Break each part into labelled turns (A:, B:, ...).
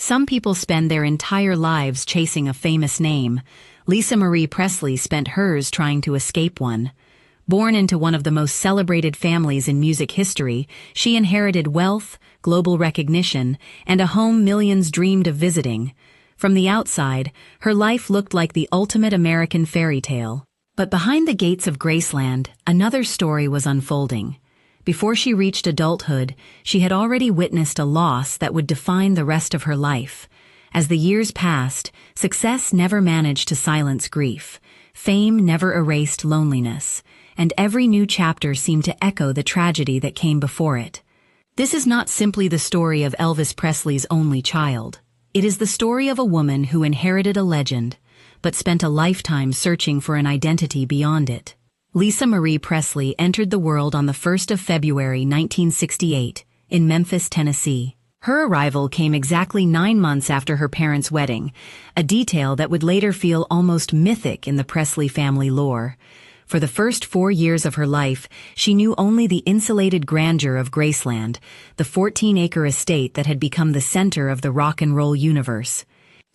A: Some people spend their entire lives chasing a famous name. Lisa Marie Presley spent hers trying to escape one. Born into one of the most celebrated families in music history, she inherited wealth, global recognition, and a home millions dreamed of visiting. From the outside, her life looked like the ultimate American fairy tale. But behind the gates of Graceland, another story was unfolding. Before she reached adulthood, she had already witnessed a loss that would define the rest of her life. As the years passed, success never managed to silence grief. Fame never erased loneliness, and every new chapter seemed to echo the tragedy that came before it. This is not simply the story of Elvis Presley's only child. It is the story of a woman who inherited a legend, but spent a lifetime searching for an identity beyond it. Lisa Marie Presley entered the world on the 1st of February 1968, in Memphis, Tennessee. Her arrival came exactly 9 months after her parents' wedding, a detail that would later feel almost mythic in the Presley family lore. For the first 4 years of her life, she knew only the insulated grandeur of Graceland, the 14-acre estate that had become the center of the rock and roll universe.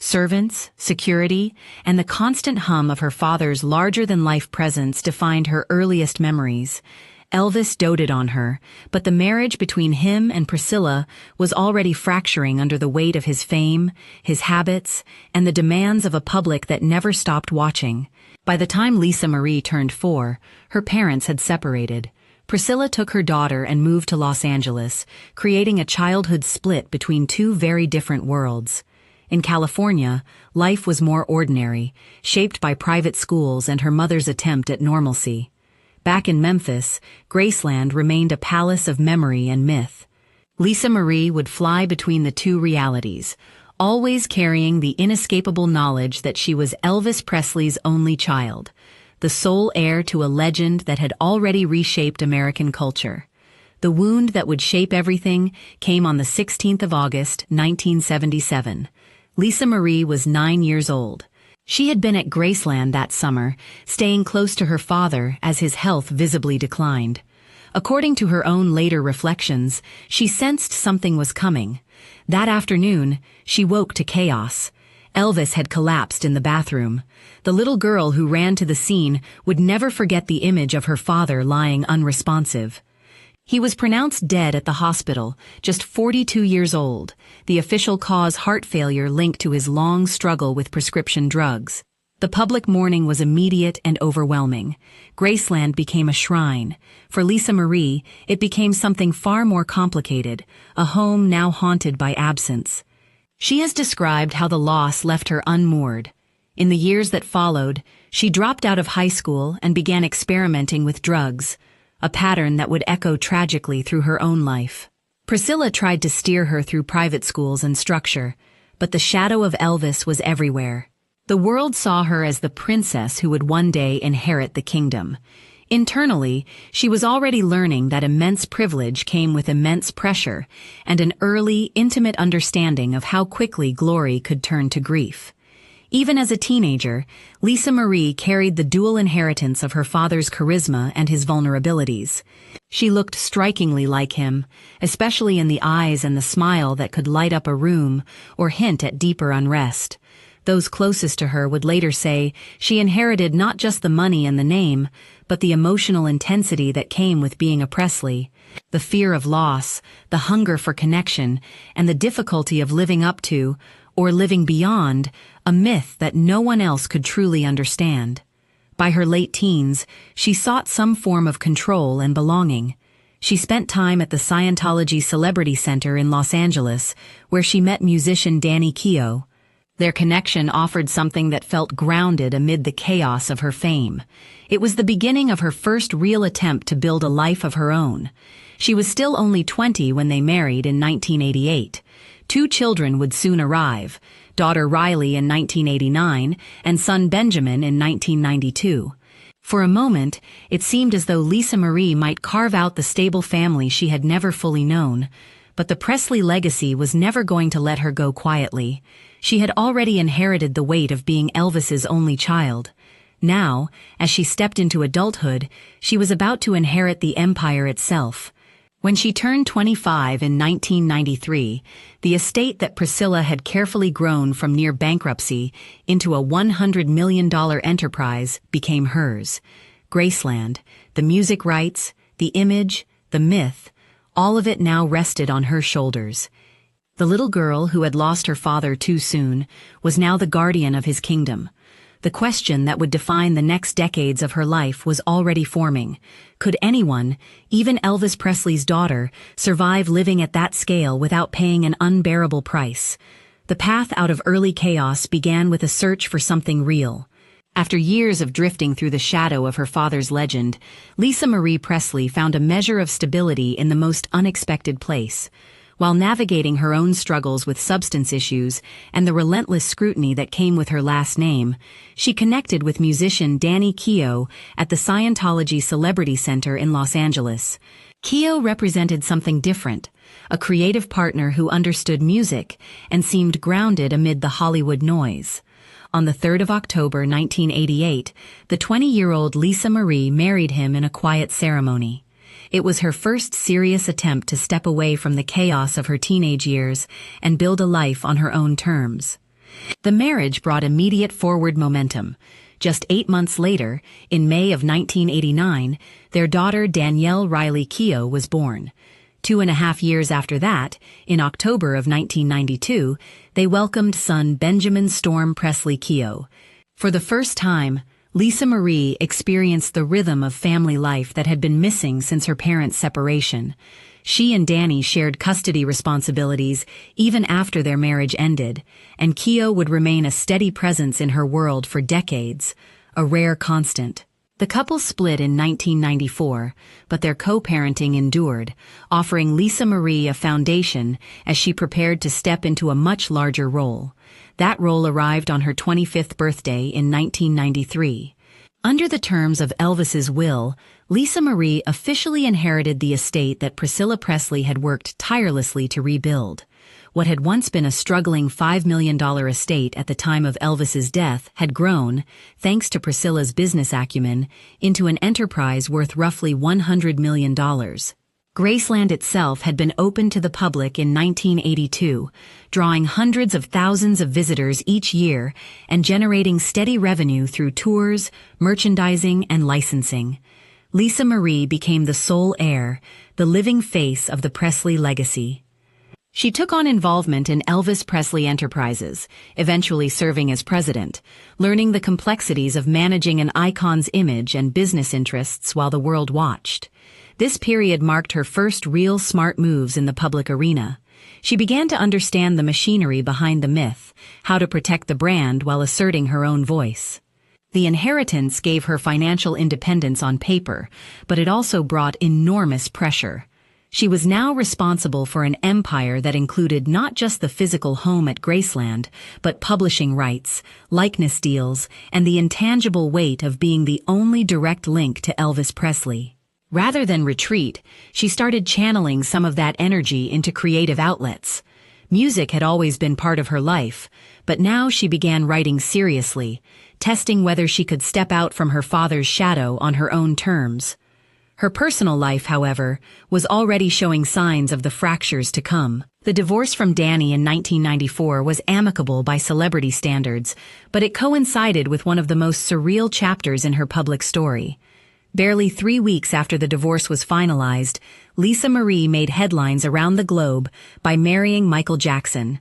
A: Servants, security, and the constant hum of her father's larger-than-life presence defined her earliest memories. Elvis doted on her, but the marriage between him and Priscilla was already fracturing under the weight of his fame, his habits, and the demands of a public that never stopped watching. By the time Lisa Marie turned 4, her parents had separated. Priscilla took her daughter and moved to Los Angeles, creating a childhood split between two very different worlds. In California, life was more ordinary, shaped by private schools and her mother's attempt at normalcy. Back in Memphis, Graceland remained a palace of memory and myth. Lisa Marie would fly between the two realities, always carrying the inescapable knowledge that she was Elvis Presley's only child, the sole heir to a legend that had already reshaped American culture. The wound that would shape everything came on the 16th of August, 1977. Lisa Marie was 9 years old. She had been at Graceland that summer, staying close to her father as his health visibly declined. According to her own later reflections, she sensed something was coming. That afternoon, she woke to chaos. Elvis had collapsed in the bathroom. The little girl who ran to the scene would never forget the image of her father lying unresponsive. He was pronounced dead at the hospital, just 42 years old, the official cause heart failure linked to his long struggle with prescription drugs. The public mourning was immediate and overwhelming. Graceland became a shrine. For Lisa Marie, it became something far more complicated, a home now haunted by absence. She has described how the loss left her unmoored. In the years that followed, she dropped out of high school and began experimenting with drugs, a pattern that would echo tragically through her own life. Priscilla tried to steer her through private schools and structure, but the shadow of Elvis was everywhere. The world saw her as the princess who would one day inherit the kingdom. Internally, she was already learning that immense privilege came with immense pressure and an early, intimate understanding of how quickly glory could turn to grief. Even as a teenager, Lisa Marie carried the dual inheritance of her father's charisma and his vulnerabilities. She looked strikingly like him, especially in the eyes and the smile that could light up a room or hint at deeper unrest. Those closest to her would later say she inherited not just the money and the name, but the emotional intensity that came with being a Presley. The fear of loss, the hunger for connection, and the difficulty of living up to, or living beyond, a myth that no one else could truly understand. By her late teens, she sought some form of control and belonging. She spent time at the Scientology Celebrity Center in Los Angeles, where she met musician Danny Keough. Their connection offered something that felt grounded amid the chaos of her fame. It was the beginning of her first real attempt to build a life of her own. She was still only 20 when they married in 1988. 2 children would soon arrive, daughter Riley in 1989 and son Benjamin in 1992. For a moment, it seemed as though Lisa Marie might carve out the stable family she had never fully known, but the Presley legacy was never going to let her go quietly. She had already inherited the weight of being Elvis's only child. Now, as she stepped into adulthood, she was about to inherit the empire itself. When she turned 25 in 1993, the estate that Priscilla had carefully grown from near bankruptcy into a $100 million enterprise became hers. Graceland, the music rights, the image, the myth, all of it now rested on her shoulders. The little girl who had lost her father too soon was now the guardian of his kingdom. The question that would define the next decades of her life was already forming. Could anyone, even Elvis Presley's daughter, survive living at that scale without paying an unbearable price? The path out of early chaos began with a search for something real. After years of drifting through the shadow of her father's legend, Lisa Marie Presley found a measure of stability in the most unexpected place. While navigating her own struggles with substance issues and the relentless scrutiny that came with her last name, she connected with musician Danny Keough at the Scientology Celebrity Center in Los Angeles. Keough represented something different, a creative partner who understood music and seemed grounded amid the Hollywood noise. On the 3rd of October 1988, the 20-year-old Lisa Marie married him in a quiet ceremony. It was her first serious attempt to step away from the chaos of her teenage years and build a life on her own terms. The marriage brought immediate forward momentum. Just 8 months later, in May of 1989, their daughter Danielle Riley Keough was born. 2.5 years after that, in October of 1992, they welcomed son Benjamin Storm Presley Keough. For the first time, Lisa Marie experienced the rhythm of family life that had been missing since her parents' separation. She and Danny shared custody responsibilities even after their marriage ended, and Keough would remain a steady presence in her world for decades, a rare constant. The couple split in 1994, but their co-parenting endured, offering Lisa Marie a foundation as she prepared to step into a much larger role. That role arrived on her 25th birthday in 1993. Under the terms of Elvis's will, Lisa Marie officially inherited the estate that Priscilla Presley had worked tirelessly to rebuild. What had once been a struggling $5 million estate at the time of Elvis's death had grown, thanks to Priscilla's business acumen, into an enterprise worth roughly $100 million. Graceland itself had been opened to the public in 1982, drawing hundreds of thousands of visitors each year and generating steady revenue through tours, merchandising, and licensing. Lisa Marie became the sole heir, the living face of the Presley legacy. She took on involvement in Elvis Presley Enterprises, eventually serving as president, learning the complexities of managing an icon's image and business interests while the world watched. This period marked her first real smart moves in the public arena. She began to understand the machinery behind the myth, how to protect the brand while asserting her own voice. The inheritance gave her financial independence on paper, but it also brought enormous pressure. She was now responsible for an empire that included not just the physical home at Graceland, but publishing rights, likeness deals, and the intangible weight of being the only direct link to Elvis Presley. Rather than retreat, she started channeling some of that energy into creative outlets. Music had always been part of her life, but now she began writing seriously, testing whether she could step out from her father's shadow on her own terms. Her personal life, however, was already showing signs of the fractures to come. The divorce from Danny in 1994 was amicable by celebrity standards, but it coincided with one of the most surreal chapters in her public story. Barely 3 weeks after the divorce was finalized, Lisa Marie made headlines around the globe by marrying Michael Jackson.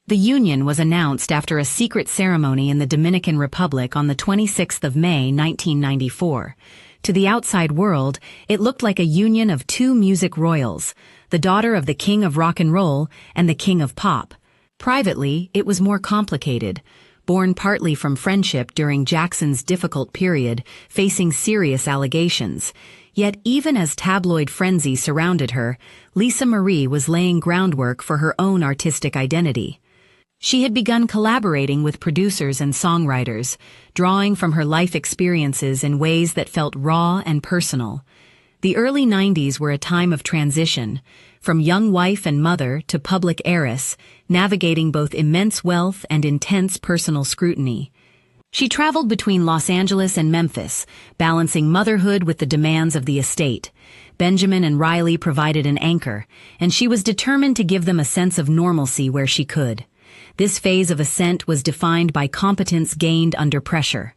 A: The union was announced after a secret ceremony in the Dominican Republic on the 26th of May, 1994. To the outside world, it looked like a union of two music royals, the daughter of the king of rock and roll and the king of pop. Privately, it was more complicated. Born partly from friendship during Jackson's difficult period, facing serious allegations. Yet even as tabloid frenzy surrounded her, Lisa Marie was laying groundwork for her own artistic identity. She had begun collaborating with producers and songwriters, drawing from her life experiences in ways that felt raw and personal. The early 90s were a time of transition, from young wife and mother to public heiress, navigating both immense wealth and intense personal scrutiny. She traveled between Los Angeles and Memphis, balancing motherhood with the demands of the estate. Benjamin and Riley provided an anchor, and she was determined to give them a sense of normalcy where she could. This phase of ascent was defined by competence gained under pressure.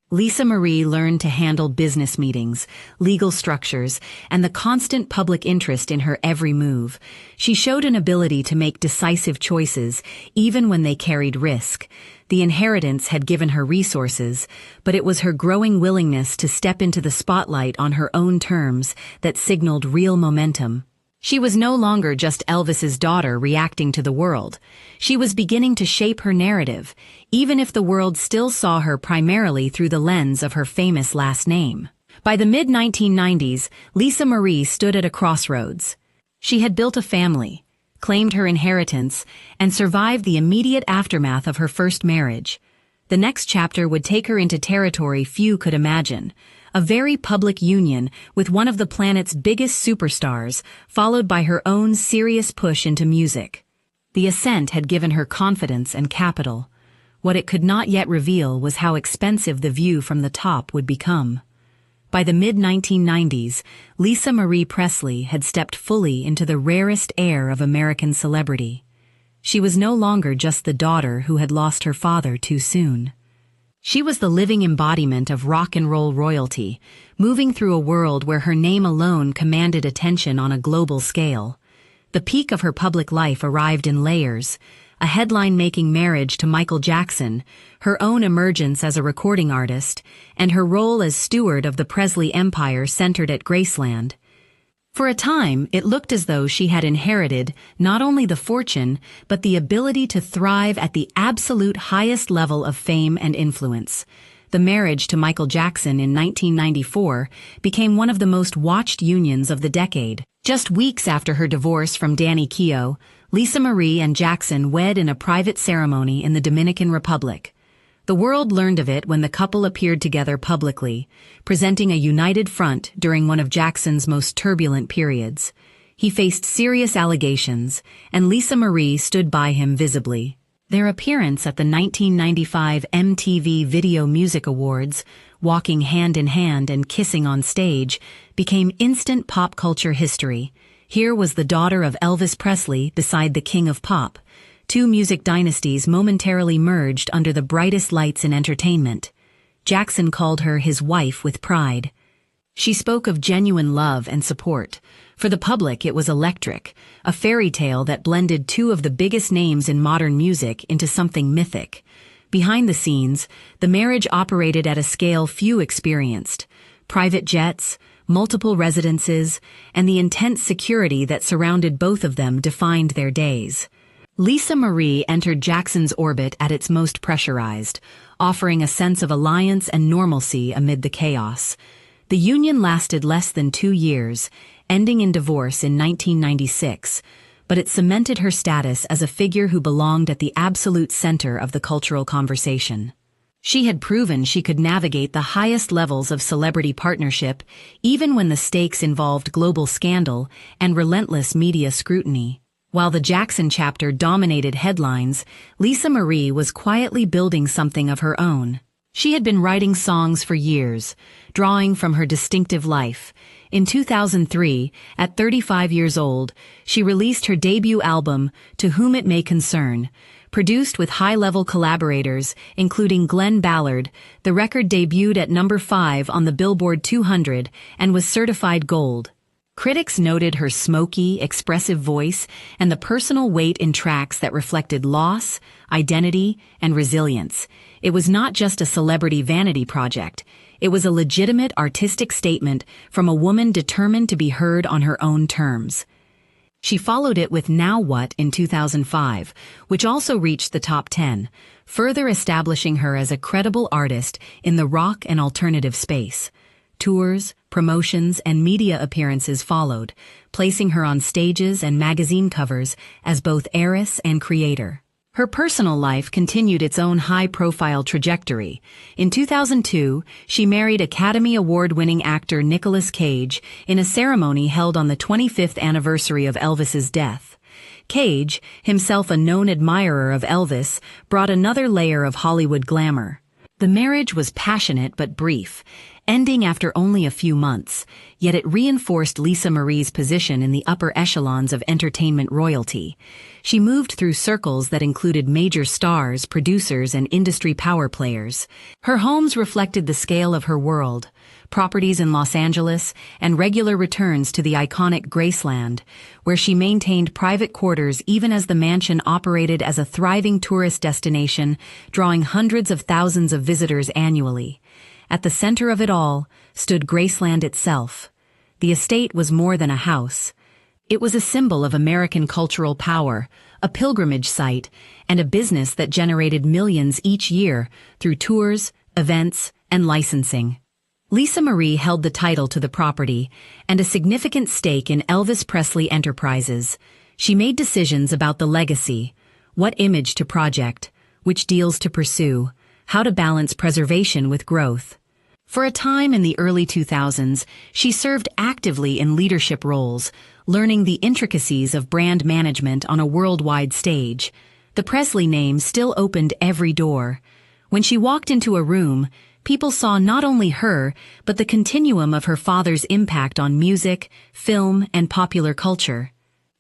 A: Lisa Marie learned to handle business meetings, legal structures, and the constant public interest in her every move. She showed an ability to make decisive choices, even when they carried risk. The inheritance had given her resources, but it was her growing willingness to step into the spotlight on her own terms that signaled real momentum. She was no longer just Elvis's daughter reacting to the world. She was beginning to shape her narrative, even if the world still saw her primarily through the lens of her famous last name. By the mid-1990s, Lisa Marie stood at a crossroads. She had built a family, claimed her inheritance, and survived the immediate aftermath of her first marriage. The next chapter would take her into territory few could imagine. A very public union with one of the planet's biggest superstars, followed by her own serious push into music. The ascent had given her confidence and capital. What it could not yet reveal was how expensive the view from the top would become. By the mid-1990s, Lisa Marie Presley had stepped fully into the rarest air of American celebrity. She was no longer just the daughter who had lost her father too soon. She was the living embodiment of rock and roll royalty, moving through a world where her name alone commanded attention on a global scale. The peak of her public life arrived in layers: a headline-making marriage to Michael Jackson, her own emergence as a recording artist, and her role as steward of the Presley empire centered at Graceland. For a time, it looked as though she had inherited not only the fortune, but the ability to thrive at the absolute highest level of fame and influence. The marriage to Michael Jackson in 1994 became one of the most watched unions of the decade. Just weeks after her divorce from Danny Keough, Lisa Marie and Jackson wed in a private ceremony in the Dominican Republic. The world learned of it when the couple appeared together publicly, presenting a united front during one of Jackson's most turbulent periods. He faced serious allegations, and Lisa Marie stood by him visibly. Their appearance at the 1995 MTV Video Music Awards, walking hand in hand and kissing on stage, became instant pop culture history. Here was the daughter of Elvis Presley beside the king of pop. Two music dynasties momentarily merged under the brightest lights in entertainment. Jackson called her his wife with pride. She spoke of genuine love and support. For the public, it was electric, a fairy tale that blended two of the biggest names in modern music into something mythic. Behind the scenes, the marriage operated at a scale few experienced. Private jets, multiple residences, and the intense security that surrounded both of them defined their days. Lisa Marie entered Jackson's orbit at its most pressurized, offering a sense of alliance and normalcy amid the chaos. The union lasted less than 2 years, ending in divorce in 1996, but it cemented her status as a figure who belonged at the absolute center of the cultural conversation. She had proven she could navigate the highest levels of celebrity partnership, even when the stakes involved global scandal and relentless media scrutiny. While the Jackson chapter dominated headlines, Lisa Marie was quietly building something of her own. She had been writing songs for years, drawing from her distinctive life. In 2003, at 35 years old, she released her debut album, To Whom It May Concern. Produced with high-level collaborators, including Glenn Ballard, the record debuted at number 5 on the Billboard 200 and was certified gold. Critics noted her smoky, expressive voice and the personal weight in tracks that reflected loss, identity, and resilience. It was not just a celebrity vanity project. It was a legitimate artistic statement from a woman determined to be heard on her own terms. She followed it with Now What in 2005, which also reached the top 10, further establishing her as a credible artist in the rock and alternative space. Tours, promotions, and media appearances followed, placing her on stages and magazine covers as both heiress and creator. Her personal life continued its own high-profile trajectory. In 2002, she married Academy Award-winning actor Nicolas Cage in a ceremony held on the 25th anniversary of Elvis's death. Cage, himself a known admirer of Elvis, brought another layer of Hollywood glamour. The marriage was passionate but brief, ending after only a few months, yet it reinforced Lisa Marie's position in the upper echelons of entertainment royalty. She moved through circles that included major stars, producers, and industry power players. Her homes reflected the scale of her world, properties in Los Angeles, and regular returns to the iconic Graceland, where she maintained private quarters even as the mansion operated as a thriving tourist destination, drawing hundreds of thousands of visitors annually. At the center of it all stood Graceland itself. The estate was more than a house. It was a symbol of American cultural power, a pilgrimage site, and a business that generated millions each year through tours, events, and licensing. Lisa Marie held the title to the property and a significant stake in Elvis Presley Enterprises. She made decisions about the legacy, what image to project, which deals to pursue, how to balance preservation with growth. For a time in the early 2000s, she served actively in leadership roles, learning the intricacies of brand management on a worldwide stage. The Presley name still opened every door. When she walked into a room, people saw not only her, but the continuum of her father's impact on music, film, and popular culture.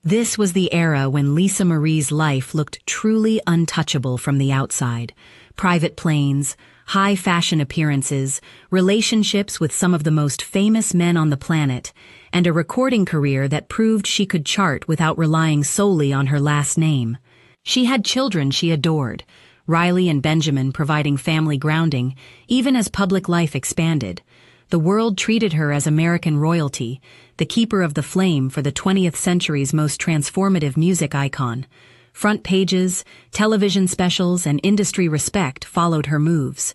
A: This was the era when Lisa Marie's life looked truly untouchable from the outside. Private planes, high fashion appearances, relationships with some of the most famous men on the planet, and a recording career that proved she could chart without relying solely on her last name. She had children she adored, Riley and Benjamin providing family grounding, even as public life expanded. The world treated her as American royalty, the keeper of the flame for the 20th century's most transformative music icon. Front pages, television specials, and industry respect followed her moves.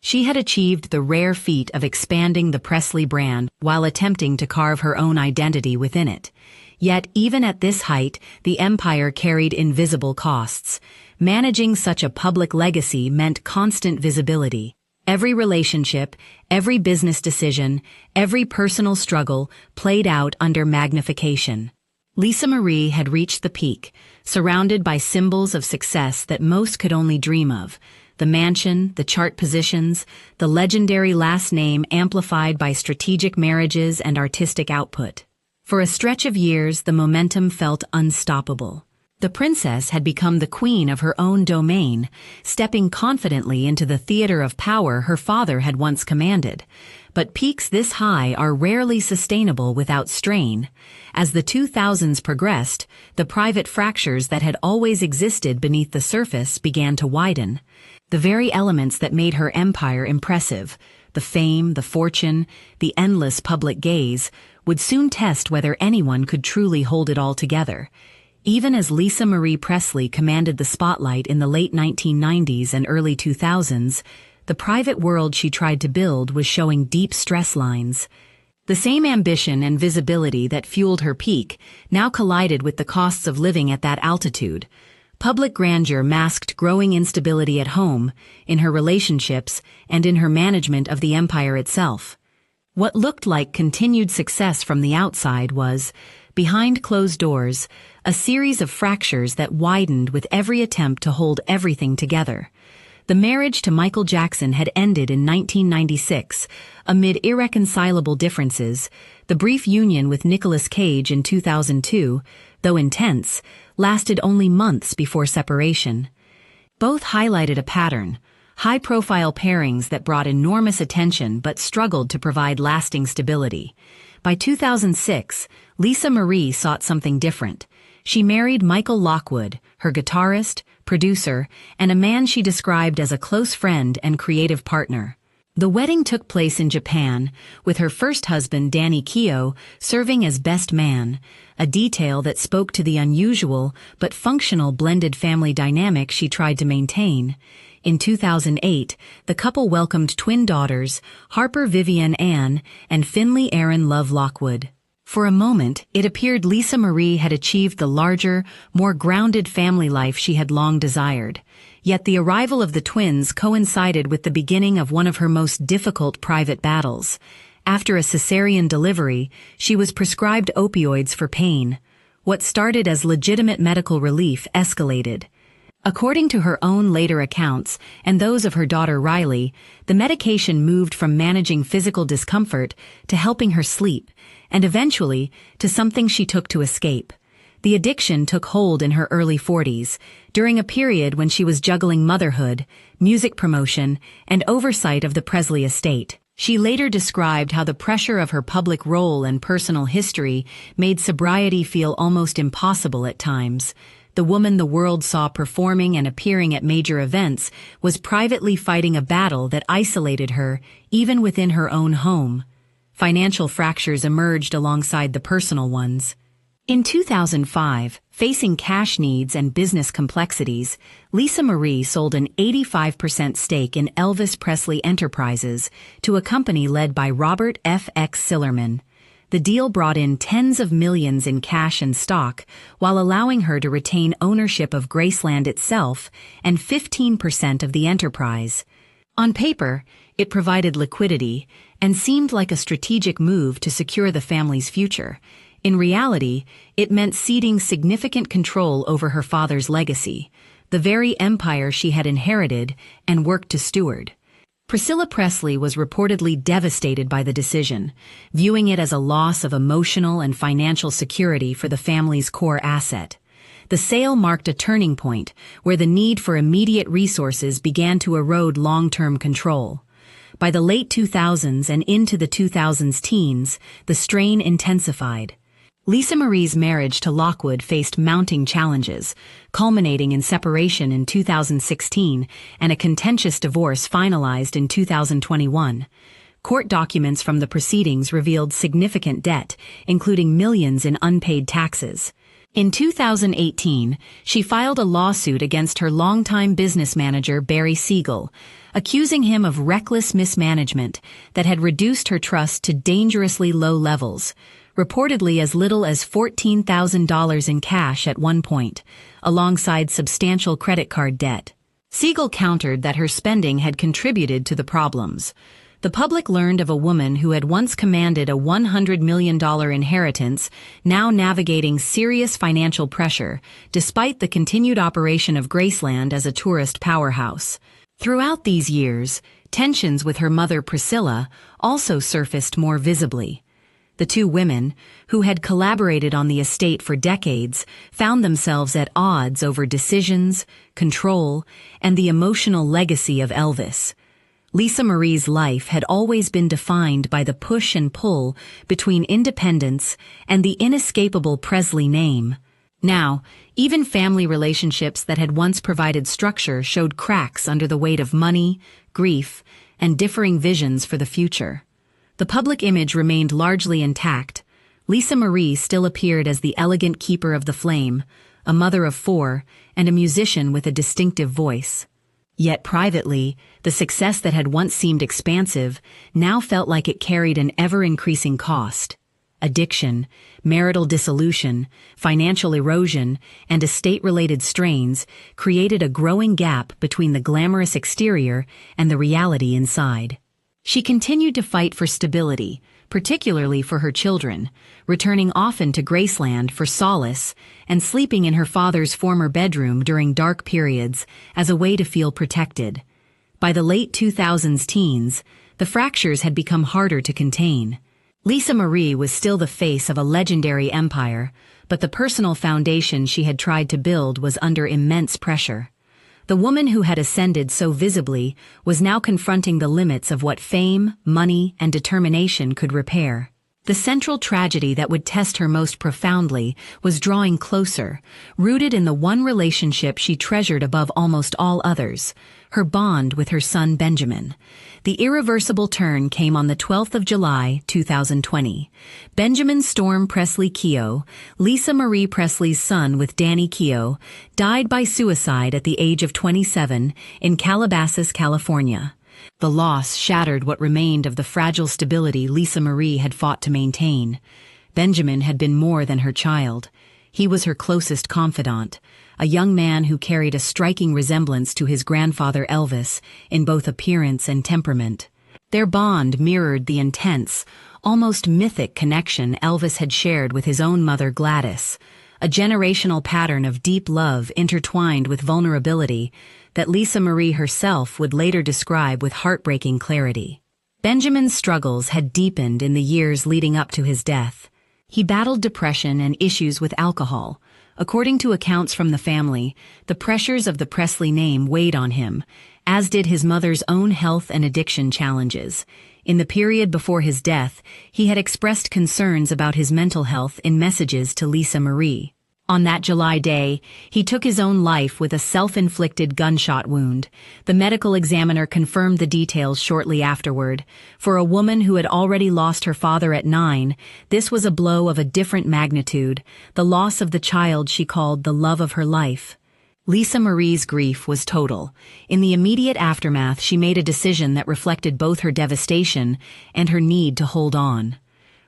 A: She had achieved the rare feat of expanding the Presley brand while attempting to carve her own identity within it. Yet, even at this height, the empire carried invisible costs. Managing such a public legacy meant constant visibility. Every relationship, every business decision, every personal struggle played out under magnification. Lisa Marie had reached the peak, surrounded by symbols of success that most could only dream of. The mansion, the chart positions, the legendary last name amplified by strategic marriages and artistic output. For a stretch of years, the momentum felt unstoppable. The princess had become the queen of her own domain, stepping confidently into the theater of power her father had once commanded. But peaks this high are rarely sustainable without strain. As the 2000s progressed, the private fractures that had always existed beneath the surface began to widen. The very elements that made her empire impressive, the fame, the fortune, the endless public gaze, would soon test whether anyone could truly hold it all together. Even as Lisa Marie Presley commanded the spotlight in the late 1990s and early 2000s, the private world she tried to build was showing deep stress lines. The same ambition and visibility that fueled her peak now collided with the costs of living at that altitude. Public grandeur masked growing instability at home, in her relationships, and in her management of the empire itself. What looked like continued success from the outside was, behind closed doors, a series of fractures that widened with every attempt to hold everything together. The marriage to Michael Jackson had ended in 1996, amid irreconcilable differences. The brief union with Nicolas Cage in 2002, though intense, lasted only months before separation. Both highlighted a pattern: high-profile pairings that brought enormous attention but struggled to provide lasting stability. By 2006, Lisa Marie sought something different. She married Michael Lockwood, her guitarist, producer, and a man she described as a close friend and creative partner. The wedding took place in Japan, with her first husband Danny Keough serving as best man, a detail that spoke to the unusual but functional blended family dynamic she tried to maintain. In 2008, the couple welcomed twin daughters, Harper Vivian Ann and Finley Aaron Love Lockwood. For a moment, it appeared Lisa Marie had achieved the larger, more grounded family life she had long desired. Yet the arrival of the twins coincided with the beginning of one of her most difficult private battles. After a cesarean delivery, she was prescribed opioids for pain. What started as legitimate medical relief escalated. According to her own later accounts and those of her daughter Riley, the medication moved from managing physical discomfort to helping her sleep, and eventually to something she took to escape. The addiction took hold in her early 40s, during a period when she was juggling motherhood, music promotion, and oversight of the Presley estate. She later described how the pressure of her public role and personal history made sobriety feel almost impossible at times. The woman the world saw performing and appearing at major events was privately fighting a battle that isolated her, even within her own home. Financial fractures emerged alongside the personal ones. In 2005, facing cash needs and business complexities, Lisa Marie sold an 85% stake in Elvis Presley Enterprises to a company led by Robert F. X. Sillerman. The deal brought in tens of millions in cash and stock, while allowing her to retain ownership of Graceland itself and 15% of the enterprise. On paper, it provided liquidity and seemed like a strategic move to secure the family's future. In reality, it meant ceding significant control over her father's legacy, the very empire she had inherited and worked to steward. Priscilla Presley was reportedly devastated by the decision, viewing it as a loss of emotional and financial security for the family's core asset. The sale marked a turning point where the need for immediate resources began to erode long-term control. By the late 2000s and into the 2000s teens, the strain intensified. Lisa Marie's marriage to Lockwood faced mounting challenges, culminating in separation in 2016 and a contentious divorce finalized in 2021. Court documents from the proceedings revealed significant debt, including millions in unpaid taxes. In 2018, she filed a lawsuit against her longtime business manager Barry Siegel, accusing him of reckless mismanagement that had reduced her trust to dangerously low levels, reportedly as little as $14,000 in cash at one point, alongside substantial credit card debt. Siegel countered that her spending had contributed to the problems. The public learned of a woman who had once commanded a $100 million inheritance, now navigating serious financial pressure, despite the continued operation of Graceland as a tourist powerhouse. Throughout these years, tensions with her mother Priscilla also surfaced more visibly. The two women, who had collaborated on the estate for decades, found themselves at odds over decisions, control, and the emotional legacy of Elvis. Lisa Marie's life had always been defined by the push and pull between independence and the inescapable Presley name. Now, even family relationships that had once provided structure showed cracks under the weight of money, grief, and differing visions for the future. The public image remained largely intact. Lisa Marie still appeared as the elegant keeper of the flame, a mother of 4, and a musician with a distinctive voice. Yet privately, the success that had once seemed expansive now felt like it carried an ever-increasing cost. Addiction, marital dissolution, financial erosion, and estate-related strains created a growing gap between the glamorous exterior and the reality inside. She continued to fight for stability, particularly for her children, returning often to Graceland for solace and sleeping in her father's former bedroom during dark periods as a way to feel protected. By the late 2000s teens, the fractures had become harder to contain. Lisa Marie was still the face of a legendary empire, but the personal foundation she had tried to build was under immense pressure. The woman who had ascended so visibly was now confronting the limits of what fame, money, and determination could repair. The central tragedy that would test her most profoundly was drawing closer, rooted in the one relationship she treasured above almost all others, her bond with her son Benjamin. The irreversible turn came on the 12th of July, 2020. Benjamin Storm Presley Keogh, Lisa Marie Presley's son with Danny Keogh, died by suicide at the age of 27 in Calabasas, California. The loss shattered what remained of the fragile stability Lisa Marie had fought to maintain. Benjamin had been more than her child. He was her closest confidant, a young man who carried a striking resemblance to his grandfather Elvis in both appearance and temperament. Their bond mirrored the intense, almost mythic connection Elvis had shared with his own mother Gladys, a generational pattern of deep love intertwined with vulnerability that Lisa Marie herself would later describe with heartbreaking clarity. Benjamin's struggles had deepened in the years leading up to his death. He battled depression and issues with alcohol. According to accounts from the family, the pressures of the Presley name weighed on him, as did his mother's own health and addiction challenges. In the period before his death, he had expressed concerns about his mental health in messages to Lisa Marie. On that July day, he took his own life with a self-inflicted gunshot wound. The medical examiner confirmed the details shortly afterward. For a woman who had already lost her father at 9, this was a blow of a different magnitude, the loss of the child she called the love of her life. Lisa Marie's grief was total. In the immediate aftermath, she made a decision that reflected both her devastation and her need to hold on.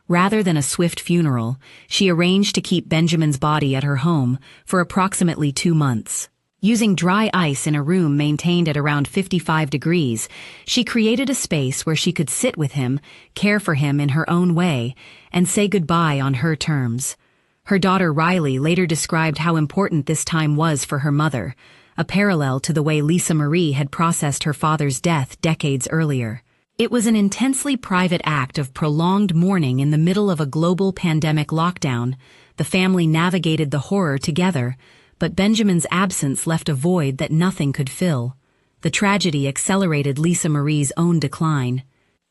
A: Rather than a swift funeral, she arranged to keep Benjamin's body at her home for approximately 2 months. Using dry ice in a room maintained at around 55 degrees, she created a space where she could sit with him, care for him in her own way, and say goodbye on her terms. Her daughter Riley later described how important this time was for her mother, a parallel to the way Lisa Marie had processed her father's death decades earlier. It was an intensely private act of prolonged mourning in the middle of a global pandemic lockdown. The family navigated the horror together, but Benjamin's absence left a void that nothing could fill. The tragedy accelerated Lisa Marie's own decline.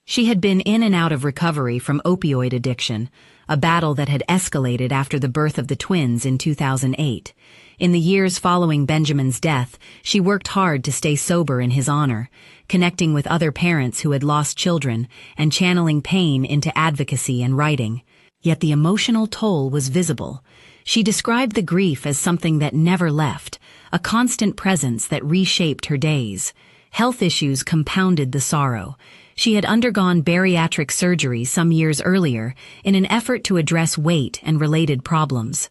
A: She had been in and out of recovery from opioid addiction, a battle that had escalated after the birth of the twins in 2008. In the years following Benjamin's death, she worked hard to stay sober in his honor, connecting with other parents who had lost children and channeling pain into advocacy and writing. Yet the emotional toll was visible. She described the grief as something that never left, a constant presence that reshaped her days. Health issues compounded the sorrow. She had undergone bariatric surgery some years earlier in an effort to address weight and related problems.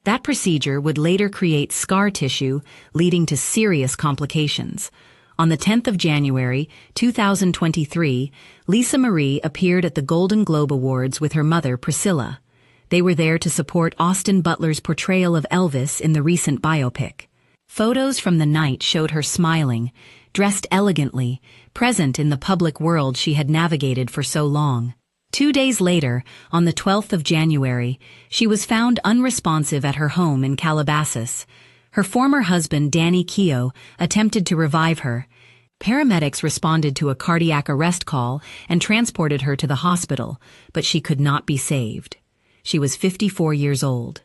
A: That procedure would later create scar tissue, leading to serious complications. On the 10th of January, 2023, Lisa Marie appeared at the Golden Globe Awards with her mother, Priscilla. They were there to support Austin Butler's portrayal of Elvis in the recent biopic. Photos from the night showed her smiling, dressed elegantly, present in the public world she had navigated for so long. 2 days later, on the 12th of January, she was found unresponsive at her home in Calabasas. Her former husband, Danny Keogh, attempted to revive her. Paramedics responded to a cardiac arrest call and transported her to the hospital, but she could not be saved. She was 54 years old.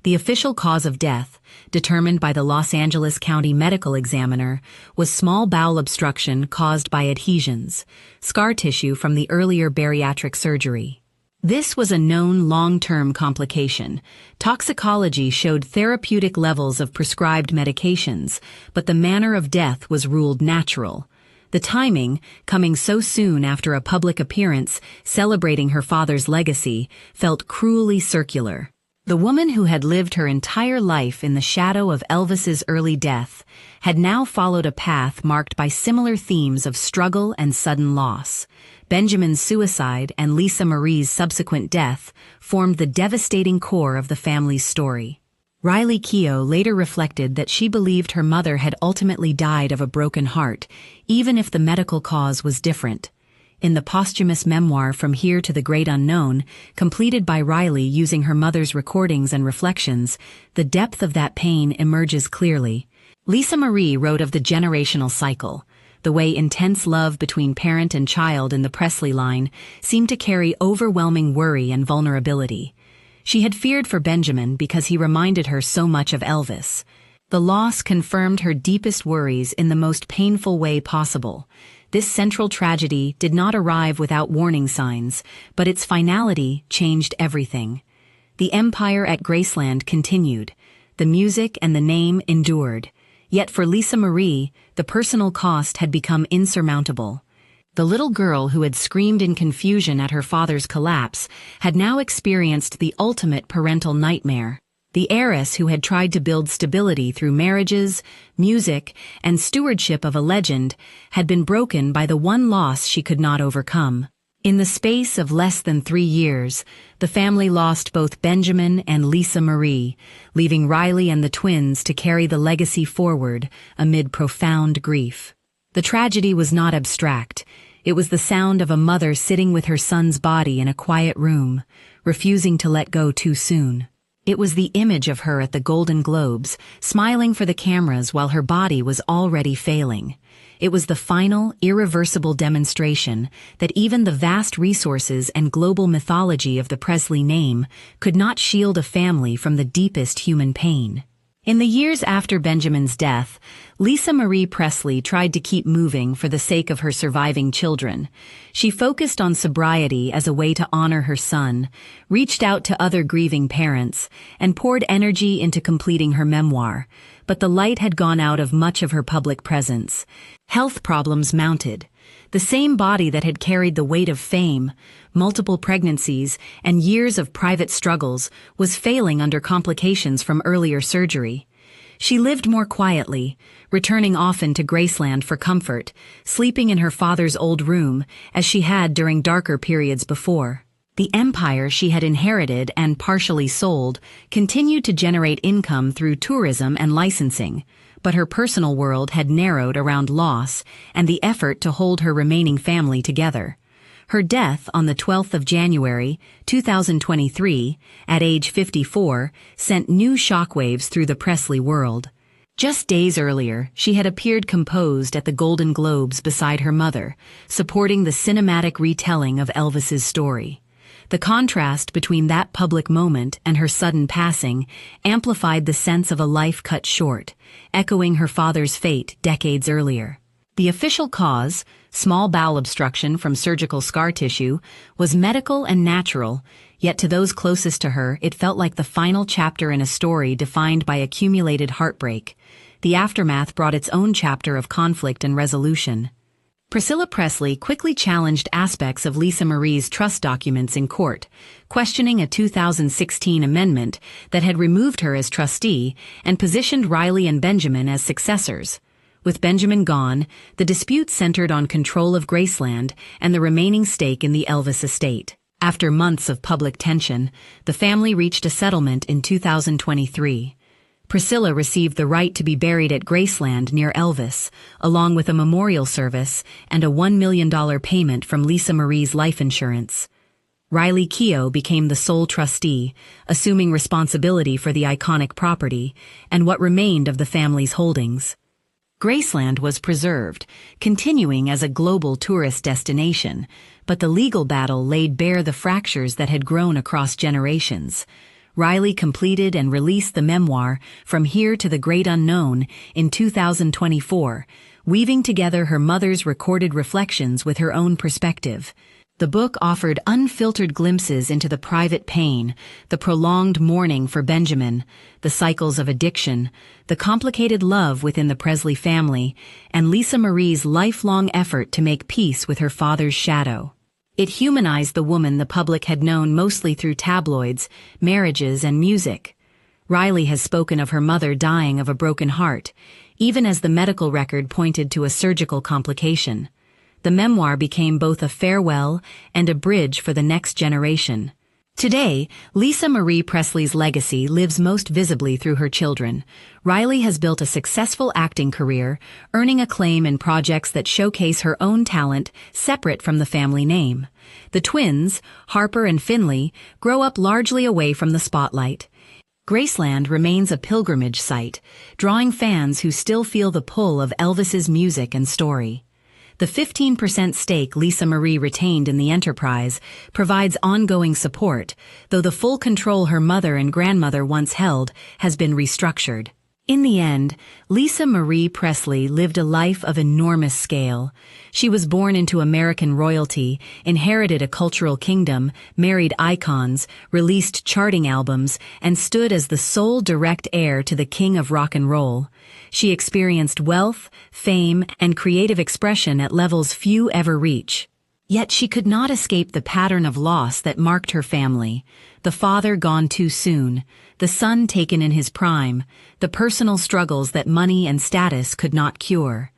A: The official cause of death, determined by the Los Angeles County Medical Examiner, was small bowel obstruction caused by adhesions, scar tissue from the earlier bariatric surgery. This was a known long-term complication. Toxicology showed therapeutic levels of prescribed medications, but the manner of death was ruled natural. The timing, coming so soon after a public appearance celebrating her father's legacy, felt cruelly circular. The woman who had lived her entire life in the shadow of Elvis's early death had now followed a path marked by similar themes of struggle and sudden loss. Benjamin's suicide and Lisa Marie's subsequent death formed the devastating core of the family's story. Riley Keogh later reflected that she believed her mother had ultimately died of a broken heart, even if the medical cause was different. In the posthumous memoir From Here to the Great Unknown, completed by Riley using her mother's recordings and reflections, the depth of that pain emerges clearly. Lisa Marie wrote of the generational cycle, the way intense love between parent and child in the Presley line seemed to carry overwhelming worry and vulnerability. She had feared for Benjamin because he reminded her so much of Elvis. The loss confirmed her deepest worries in the most painful way possible. This central tragedy did not arrive without warning signs, but its finality changed everything. The empire at Graceland continued. The music and the name endured. Yet for Lisa Marie, the personal cost had become insurmountable. The little girl who had screamed in confusion at her father's collapse had now experienced the ultimate parental nightmare. The heiress who had tried to build stability through marriages, music, and stewardship of a legend had been broken by the one loss she could not overcome. In the space of less than 3 years, the family lost both Benjamin and Lisa Marie, leaving Riley and the twins to carry the legacy forward amid profound grief. The tragedy was not abstract. It was the sound of a mother sitting with her son's body in a quiet room, refusing to let go too soon. It was the image of her at the Golden Globes, smiling for the cameras while her body was already failing. It was the final, irreversible demonstration that even the vast resources and global mythology of the Presley name could not shield a family from the deepest human pain. In the years after Benjamin's death, Lisa Marie Presley tried to keep moving for the sake of her surviving children. She focused on sobriety as a way to honor her son, reached out to other grieving parents, and poured energy into completing her memoir. But the light had gone out of much of her public presence. Health problems mounted. The same body that had carried the weight of fame, multiple pregnancies, and years of private struggles was failing under complications from earlier surgery. She lived more quietly, returning often to Graceland for comfort, sleeping in her father's old room as she had during darker periods before. The empire she had inherited and partially sold continued to generate income through tourism and licensing, but her personal world had narrowed around loss and the effort to hold her remaining family together. Her death on the 12th of January, 2023, at age 54, sent new shockwaves through the Presley world. Just days earlier, she had appeared composed at the Golden Globes beside her mother, supporting the cinematic retelling of Elvis's story. The contrast between that public moment and her sudden passing amplified the sense of a life cut short, echoing her father's fate decades earlier. The official cause, small bowel obstruction from surgical scar tissue, was medical and natural, yet to those closest to her it felt like the final chapter in a story defined by accumulated heartbreak. The aftermath brought its own chapter of conflict and resolution. Priscilla Presley quickly challenged aspects of Lisa Marie's trust documents in court, questioning a 2016 amendment that had removed her as trustee and positioned Riley and Benjamin as successors. With Benjamin gone, the dispute centered on control of Graceland and the remaining stake in the Elvis estate. After months of public tension, the family reached a settlement in 2023. Priscilla received the right to be buried at Graceland near Elvis, along with a memorial service and a $1 million payment from Lisa Marie's life insurance. Riley Keough became the sole trustee, assuming responsibility for the iconic property and what remained of the family's holdings. Graceland was preserved, continuing as a global tourist destination, but the legal battle laid bare the fractures that had grown across generations. Riley completed and released the memoir From Here to the Great Unknown in 2024, weaving together her mother's recorded reflections with her own perspective. The book offered unfiltered glimpses into the private pain, the prolonged mourning for Benjamin, the cycles of addiction, the complicated love within the Presley family, and Lisa Marie's lifelong effort to make peace with her father's shadow. It humanized the woman the public had known mostly through tabloids, marriages, and music. Riley has spoken of her mother dying of a broken heart, even as the medical record pointed to a surgical complication. The memoir became both a farewell and a bridge for the next generation. Today, Lisa Marie Presley's legacy lives most visibly through her children. Riley has built a successful acting career, earning acclaim in projects that showcase her own talent separate from the family name. The twins, Harper and Finley, grow up largely away from the spotlight. Graceland remains a pilgrimage site, drawing fans who still feel the pull of Elvis's music and story. The 15% stake Lisa Marie retained in the enterprise provides ongoing support, though the full control her mother and grandmother once held has been restructured. In the end, Lisa Marie Presley lived a life of enormous scale. She was born into American royalty, inherited a cultural kingdom, married icons, released charting albums, and stood as the sole direct heir to the king of rock and roll. She experienced wealth, fame, and creative expression at levels few ever reach. Yet she could not escape the pattern of loss that marked her family. The father gone too soon, the son taken in his prime, the personal struggles that money and status could not cure.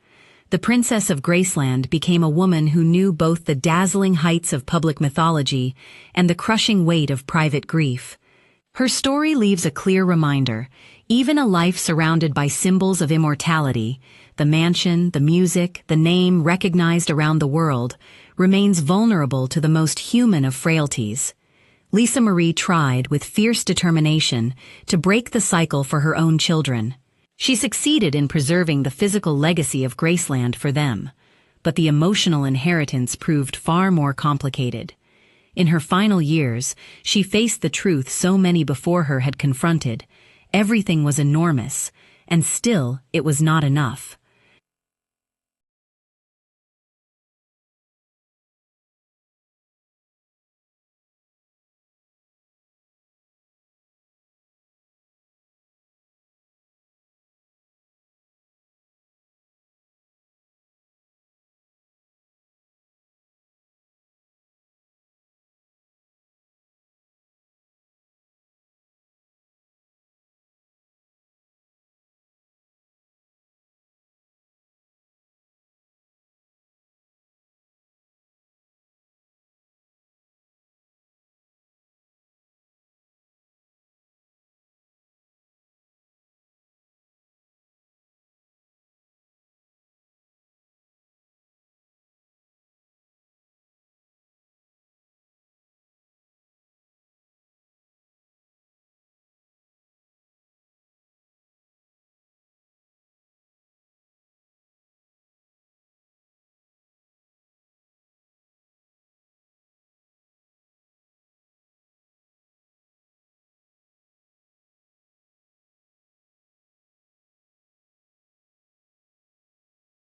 A: The Princess of Graceland became a woman who knew both the dazzling heights of public mythology and the crushing weight of private grief. Her story leaves a clear reminder: even a life surrounded by symbols of immortality, the mansion, the music, the name recognized around the world, remains vulnerable to the most human of frailties. Lisa Marie tried, with fierce determination, to break the cycle for her own children. She succeeded in preserving the physical legacy of Graceland for them, but the emotional inheritance proved far more complicated. In her final years, she faced the truth so many before her had confronted: everything was enormous, and still it was not enough.